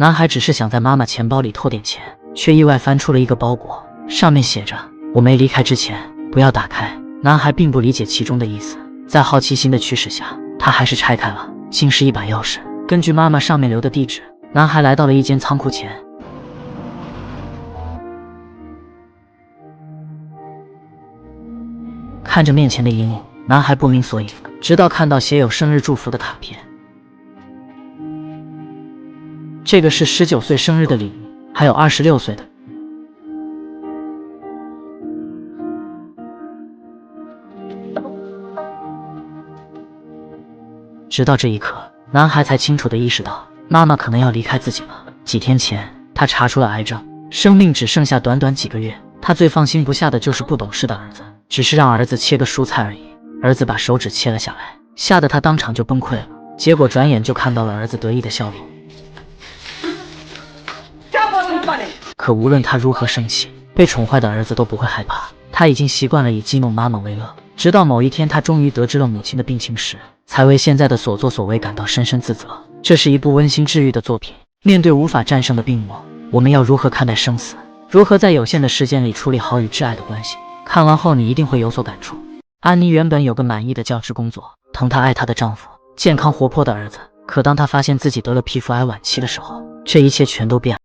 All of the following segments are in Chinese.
男孩只是想在妈妈钱包里偷点钱，却意外翻出了一个包裹，上面写着：“我没离开之前，不要打开。”男孩并不理解其中的意思，在好奇心的驱使下，他还是拆开了，竟是一把钥匙。根据妈妈上面留的地址，男孩来到了一间仓库前。看着面前的阴影，男孩不明所以，直到看到写有生日祝福的卡片。这个是19岁生日的礼物，还有26岁的。直到这一刻，男孩才清楚地意识到，妈妈可能要离开自己了。几天前，他查出了癌症，生命只剩下短短几个月。他最放心不下的就是不懂事的儿子，只是让儿子切个蔬菜而已。儿子把手指切了下来，吓得他当场就崩溃了。结果转眼就看到了儿子得意的笑容。可无论他如何生气，被宠坏的儿子都不会害怕。他已经习惯了以激怒妈妈为乐，直到某一天，他终于得知了母亲的病情时，才为现在的所作所为感到深深自责。这是一部温馨治愈的作品。面对无法战胜的病魔，我们要如何看待生死？如何在有限的时间里处理好与挚爱的关系？看完后你一定会有所感触。安妮原本有个满意的教职工作，疼她爱她的丈夫，健康活泼的儿子。可当她发现自己得了皮肤癌晚期的时候，这一切全都变了。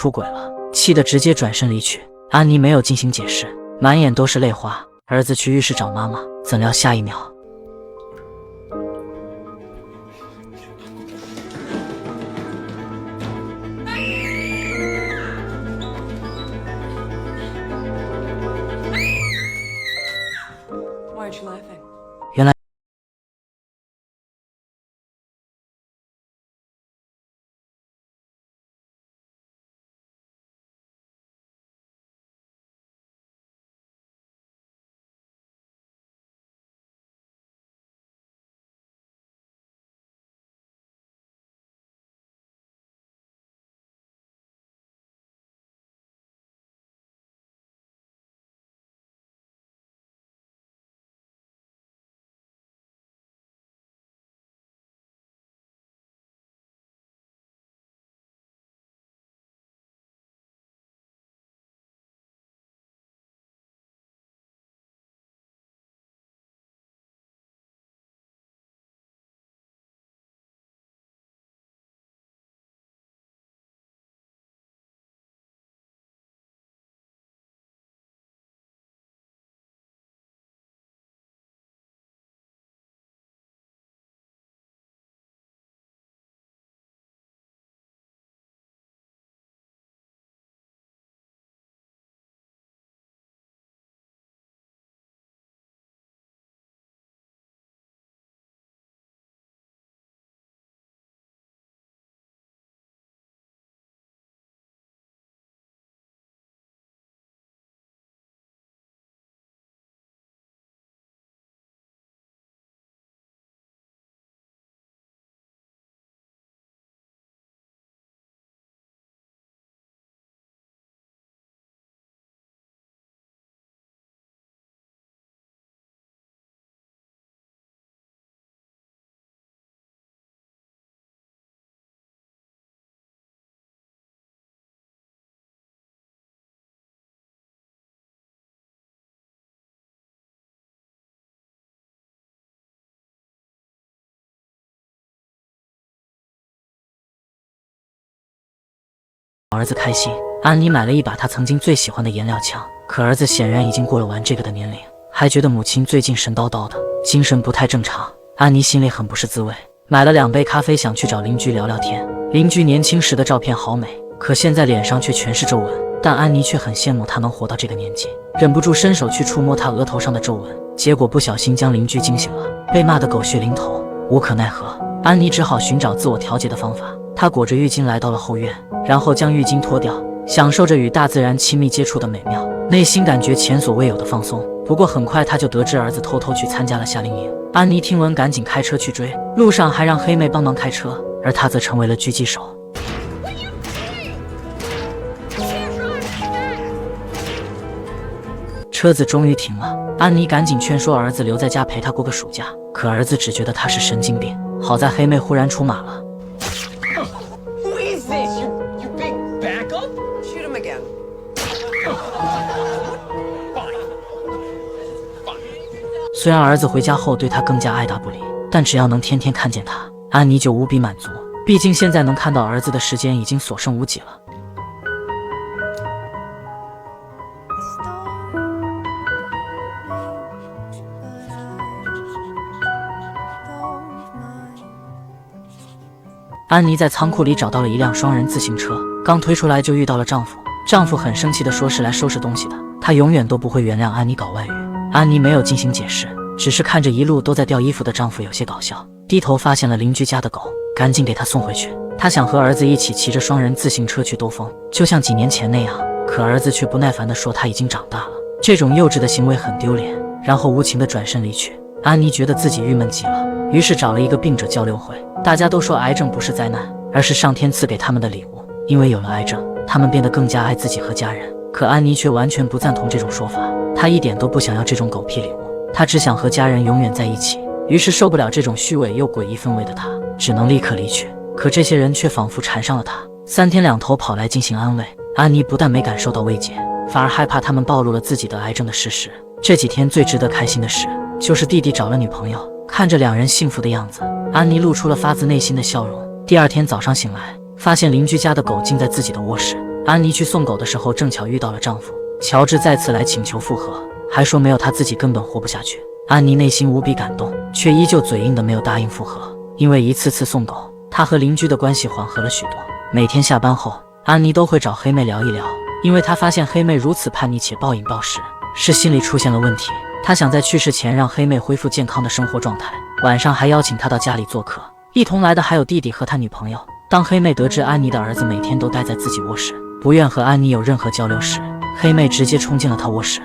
出轨了，气得直接转身离去。安妮没有进行解释，满眼都是泪花。儿子去浴室找妈妈，怎料下一秒，原来儿子开心，安妮买了一把她曾经最喜欢的颜料枪，可儿子显然已经过了玩这个的年龄，还觉得母亲最近神叨叨的，精神不太正常。安妮心里很不是滋味，买了2杯咖啡，想去找邻居聊聊天。邻居年轻时的照片好美，可现在脸上却全是皱纹，但安妮却很羡慕他能活到这个年纪，忍不住伸手去触摸他额头上的皱纹，结果不小心将邻居惊醒了，被骂得狗血淋头，无可奈何。安妮只好寻找自我调节的方法，她裹着浴巾来到了后院，然后将浴巾脱掉，享受着与大自然亲密接触的美妙，内心感觉前所未有的放松。不过很快她就得知儿子偷偷去参加了夏令营，安妮听闻赶紧开车去追，路上还让黑妹帮忙开车，而她则成为了狙击手。车子终于停了，安妮赶紧劝说儿子留在家陪她过个暑假，可儿子只觉得她是神经病。好在黑妹忽然出马了。Who is this? You big backup? Shoot him again. Fine. 虽然儿子回家后对她更加爱答不理，但只要能天天看见他，安妮就无比满足。毕竟现在能看到儿子的时间已经所剩无几了。安妮在仓库里找到了一辆双人自行车，刚推出来就遇到了丈夫。丈夫很生气地说是来收拾东西的，他永远都不会原谅安妮搞外遇。安妮没有进行解释，只是看着一路都在掉衣服的丈夫有些搞笑，低头发现了邻居家的狗，赶紧给他送回去。她想和儿子一起骑着双人自行车去兜风，就像几年前那样，可儿子却不耐烦地说他已经长大了，这种幼稚的行为很丢脸，然后无情地转身离去。安妮觉得自己郁闷极了，于是找了一个病者交流会。大家都说癌症不是灾难，而是上天赐给他们的礼物，因为有了癌症，他们变得更加爱自己和家人。可安妮却完全不赞同这种说法，她一点都不想要这种狗屁礼物，她只想和家人永远在一起。于是受不了这种虚伪又诡异氛围的她，只能立刻离去。可这些人却仿佛缠上了她，3天2头跑来进行安慰。安妮不但没感受到慰藉，反而害怕他们暴露了自己得癌症的事实。这几天最值得开心的事，就是弟弟找了女朋友，看着2人幸福的样子，安妮露出了发自内心的笑容。第2天早上醒来，发现邻居家的狗竟在自己的卧室。安妮去送狗的时候，正巧遇到了丈夫乔治再次来请求复合，还说没有他自己根本活不下去。安妮内心无比感动，却依旧嘴硬的没有答应复合。因为一次次送狗，她和邻居的关系缓和了许多。每天下班后，安妮都会找黑妹聊一聊，因为她发现黑妹如此叛逆且暴饮暴食，是心理出现了问题。她想在去世前让黑妹恢复健康的生活状态，晚上还邀请她到家里做客。一同来的还有弟弟和他女朋友。当黑妹得知安妮的儿子每天都待在自己卧室，不愿和安妮有任何交流时，黑妹直接冲进了她卧室。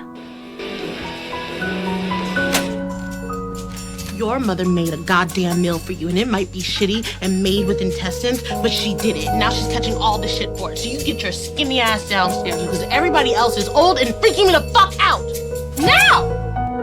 Your mother made a goddamn meal for you, and it might be shitty and made with intestines, but she did it. Now she's catching all the shit for it. So you get your skinny ass downstairs because everybody else is old and freaking me the fuck out. Now!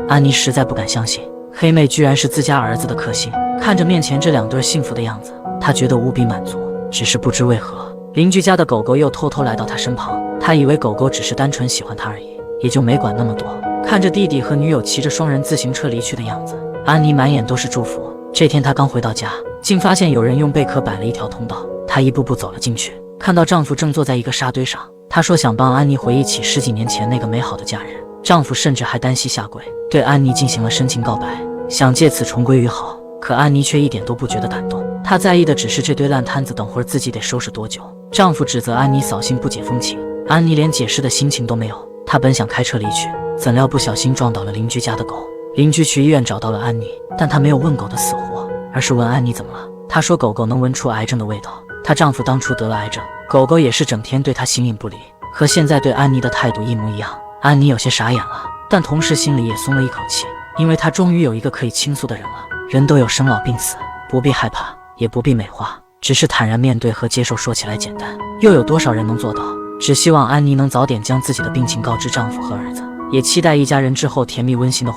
安妮实在不敢相信，黑妹居然是自家儿子的克星。看着面前这2对幸福的样子，她觉得无比满足。只是不知为何，邻居家的狗狗又偷偷来到她身旁。她以为狗狗只是单纯喜欢她而已，也就没管那么多。看着弟弟和女友骑着双人自行车离去的样子，安妮满眼都是祝福。这天她刚回到家，竟发现有人用贝壳摆了一条通道，她一步步走了进去，看到丈夫正坐在一个沙堆上。她说想帮安妮回忆起10几年前那个美好的家人。丈夫甚至还单膝下跪，对安妮进行了深情告白，想借此重归于好。可安妮却一点都不觉得感动，她在意的只是这堆烂摊子等会儿自己得收拾多久。丈夫指责安妮扫兴不解风情，安妮连解释的心情都没有。她本想开车离去，怎料不小心撞倒了邻居家的狗。邻居去医院找到了安妮，但她没有问狗的死活，而是问安妮怎么了。她说狗狗能闻出癌症的味道，她丈夫当初得了癌症，狗狗也是整天对她形影不离，和现在对安妮的态度一模一样。安妮有些傻眼了，但同时心里也松了一口气，因为她终于有一个可以倾诉的人了。人都有生老病死，不必害怕，也不必美化，只是坦然面对和接受。说起来简单，又有多少人能做到？只希望安妮能早点将自己的病情告知丈夫和儿子，也期待一家人之后甜蜜温馨的